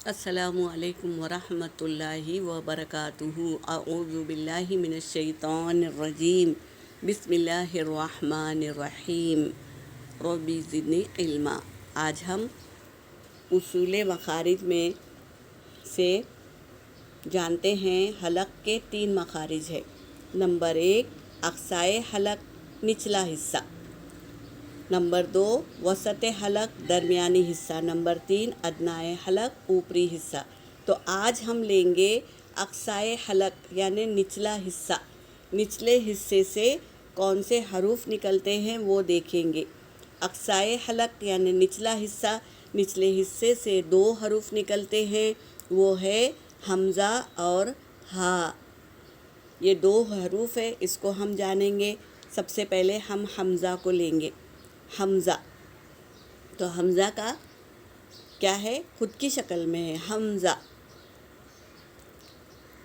السلام علیکم ورحمۃ اللہ وبرکاتہ۔ اعوذ باللہ من الشیطان الرجیم، بسم اللہ الرحمن الرحیم، رب زدنی علما۔ آج ہم اصول مخارج میں سے جانتے ہیں حلق کے 3 مخارج ہے۔ نمبر 1 اقصائے حلق نچلا حصہ، نمبر 2 وسط حلق درمیانی حصہ، نمبر 3 ادنائے حلق اوپری حصہ۔ تو آج ہم لیں گے اقصائے حلق یعنی نچلا حصہ۔ نچلے حصے سے کون سے حروف نکلتے ہیں وہ دیکھیں گے۔ اقصائے حلق یعنی نچلا حصہ، نچلے حصے سے 2 حروف نکلتے ہیں، وہ ہے حمزہ اور ہا۔ یہ 2 حروف ہے، اس کو ہم جانیں گے۔ سب سے پہلے ہم حمزہ کو لیں گے۔ حمزہ، تو حمزہ کا کیا ہے؟ خود کی شکل میں ہے حمزہ۔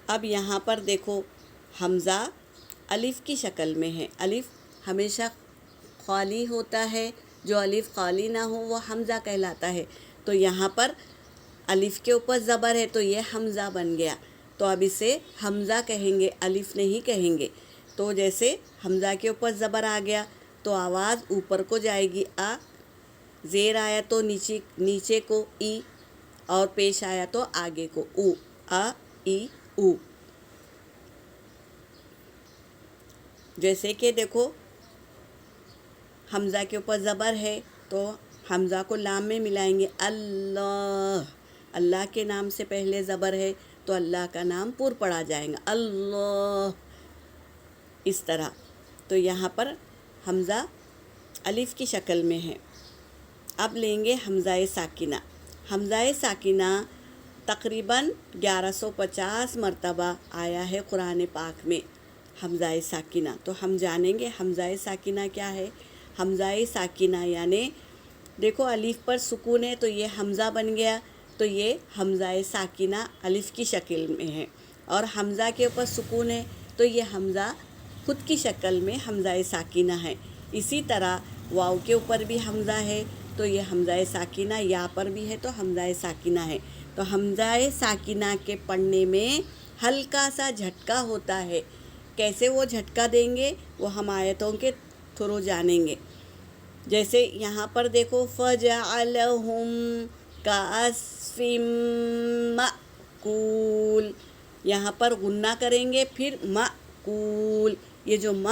اب یہاں پر دیکھو حمزہ الف کی شکل میں ہے۔ الف ہمیشہ خالی ہوتا ہے، جو الف خالی نہ ہو وہ حمزہ کہلاتا ہے۔ تو یہاں پر الف کے اوپر زبر ہے تو یہ حمزہ بن گیا، تو اب اسے حمزہ کہیں گے، الف نہیں کہیں گے۔ تو جیسے حمزہ کے اوپر زبر آ گیا تو آواز اوپر کو جائے گی آ، زیر آیا تو نیچے کو ای، اور پیش آیا تو آگے کو او، آ ای او۔ جیسے کہ دیکھو حمزہ کے اوپر زبر ہے تو حمزہ کو لام میں ملائیں گے، اللہ، اللہ کے نام سے پہلے زبر ہے تو اللہ کا نام پر پڑا جائے گا، اللہ، اس طرح۔ تو یہاں پر حمزہ الف کی شکل میں ہے۔ اب لیں گے حمزہ ساکنہ۔ حمزہ ساکنہ تقریباً 1150 مرتبہ آیا ہے قرآن پاک میں حمزہ ساکنہ۔ تو ہم جانیں گے حمزہ ساکنہ کیا ہے۔ حمزہ ساکنہ یعنی دیکھو الف پر سکون ہے تو یہ حمزہ بن گیا، تو یہ حمزہ ساکنہ الف کی شکل میں ہے، اور حمزہ کے اوپر سکون ہے تو یہ حمزہ خود کی شکل میں حمزہ ساکنہ ہے۔ اسی طرح واو کے اوپر بھی حمزہ ہے تو یہ حمزہ ساکنہ، یا پر بھی ہے تو حمزہ ساکنہ ہے۔ تو حمزہ ساکنہ کے پڑھنے میں ہلکا سا جھٹکا ہوتا ہے۔ کیسے وہ جھٹکا دیں گے وہ ہم آیتوں کے تھرو جانیں گے۔ جیسے یہاں پر دیکھو فَجَعَلَهُمْ كَعَصْفٍ مَأْكُولٍ، یہاں پر غنہ کریں گے، پھر مَأْكُولٍ، یہ جو مَ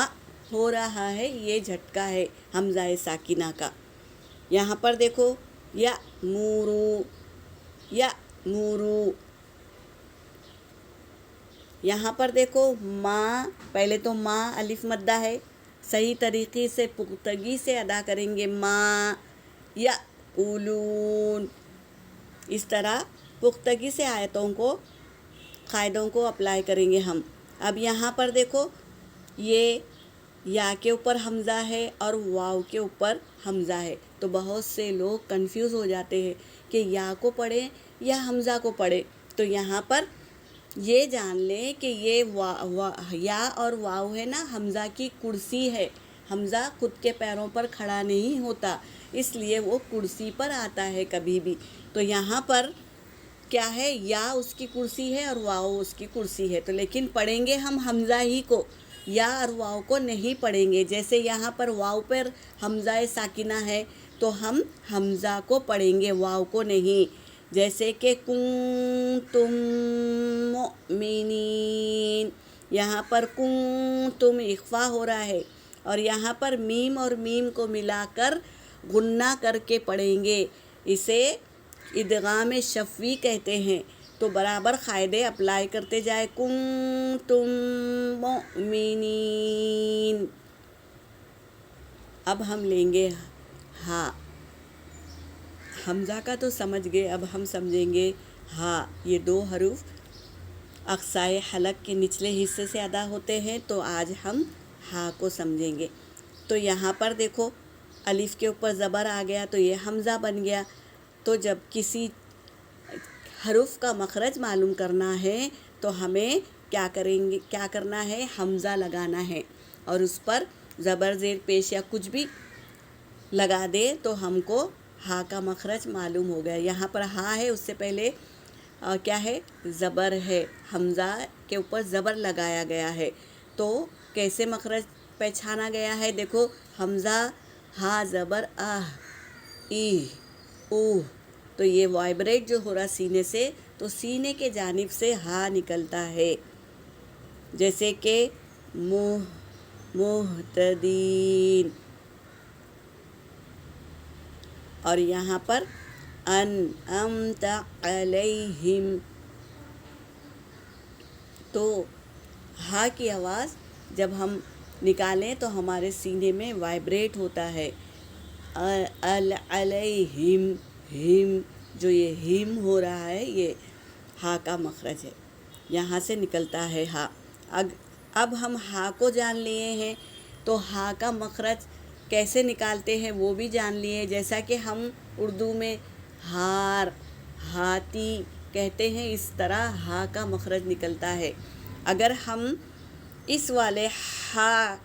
ہو رہا ہے یہ جھٹکا ہے حمزہ ساکنہ کا۔ یہاں پر دیکھو یَأْمُرُ، یَأْمُرُ، یہاں پر دیکھو ماں، پہلے تو ماں الف مدہ ہے، صحیح طریقے سے پختگی سے ادا کریں گے، ماں یَأْکُلُونَ، اس طرح پختگی سے آیتوں کو، قاعدوں کو اپلائی کریں گے ہم۔ اب یہاں پر دیکھو یہ یا کے اوپر حمزہ ہے اور واو کے اوپر حمزہ ہے، تو بہت سے لوگ کنفیوز ہو جاتے ہیں کہ یا کو پڑھیں یا حمزہ کو پڑھیں۔ تو یہاں پر یہ جان لیں کہ یہ یا اور واو ہے نا، حمزہ کی کرسی ہے۔ حمزہ خود کے پیروں پر کھڑا نہیں ہوتا، اس لیے وہ کرسی پر آتا ہے کبھی بھی۔ تو یہاں پر کیا ہے، یا اس کی کرسی ہے اور واو اس کی کرسی ہے، تو لیکن پڑھیں گے ہم حمزہ ہی کو، یا اور واو کو نہیں پڑھیں گے۔ جیسے یہاں پر واو پر حمزہ ساکنہ ہے تو ہم حمزہ کو پڑھیں گے، واو کو نہیں۔ جیسے کہ کنتم مؤمنین، یہاں پر کنتم اخفا ہو رہا ہے، اور یہاں پر میم اور میم کو ملا کر غنہ کر کے پڑھیں گے، اسے ادغام شفوی کہتے ہیں۔ تو برابر قاعدے اپلائی کرتے جائے، کنتم مؤمنین۔ اب ہم لیں گے ہا۔ حمزہ کا تو سمجھ گئے، اب ہم سمجھیں گے ہا۔ یہ 2 حروف اقصائے حلق کے نچلے حصے سے ادا ہوتے ہیں، تو آج ہم ہا کو سمجھیں گے۔ تو یہاں پر دیکھو الف کے اوپر زبر آ گیا تو یہ حمزہ بن گیا۔ تو جب کسی حرف کا مخرج معلوم کرنا ہے تو ہمیں کیا کرنا ہے، حمزہ لگانا ہے، اور اس پر زبر زیر پیش یا کچھ بھی لگا دے تو ہم کو ہا کا مخرج معلوم ہو گیا۔ یہاں پر ہا ہے، اس سے پہلے کیا ہے؟ زبر ہے، حمزہ کے اوپر زبر لگایا گیا ہے، تو کیسے مخرج پہچانا گیا ہے؟ دیکھو، حمزہ ہا زبر آہ، ای، او، تو یہ وائبریٹ جو ہو رہا سینے سے، تو سینے کے جانب سے ہا نکلتا ہے، جیسے کہ محتدین، اور یہاں پر انعمت علیہم، تو ہا کی آواز جب ہم نکالیں تو ہمارے سینے میں وائبریٹ ہوتا ہے، علیہم، ہم، جو یہ ہم ہو رہا ہے یہ ہا کا مخرج ہے، یہاں سے نکلتا ہے ہا۔ اب ہم ہا کو جان لیے ہیں، تو ہا کا مخرج کیسے نکالتے ہیں وہ بھی جان لیے، جیسا کہ ہم اردو میں ہار، ہاتھی کہتے ہیں، اس طرح ہا کا مخرج نکلتا ہے۔ اگر ہم اس والے ہا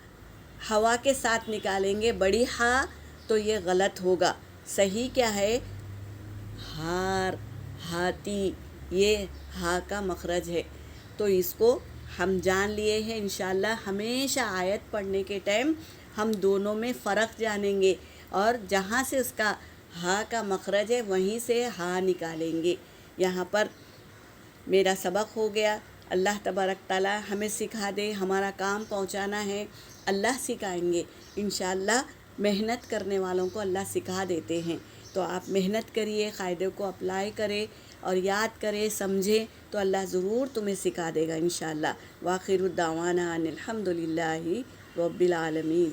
ہوا کے ساتھ نکالیں گے بڑی ہا، تو یہ غلط ہوگا، صحیح کیا ہے؟ ہار، ہاتھی، یہ ہا کا مخرج ہے، تو اس کو ہم جان لیے ہیں۔ انشاءاللہ ہمیشہ آیت پڑھنے کے ٹائم ہم دونوں میں فرق جانیں گے، اور جہاں سے اس کا ہا کا مخرج ہے وہیں سے ہا نکالیں گے۔ یہاں پر میرا سبق ہو گیا، اللہ تبارک تعالی ہمیں سکھا دے، ہمارا کام پہنچانا ہے، اللہ سکھائیں گے انشاءاللہ، محنت کرنے والوں کو اللہ سکھا دیتے ہیں، تو آپ محنت کریے، قاعدے کو اپلائی کرے اور یاد کرے، سمجھے، تو اللہ ضرور تمہیں سکھا دے گا انشاءاللہ۔ وآخر الدعوانا ان الحمد للہ رب العالمین۔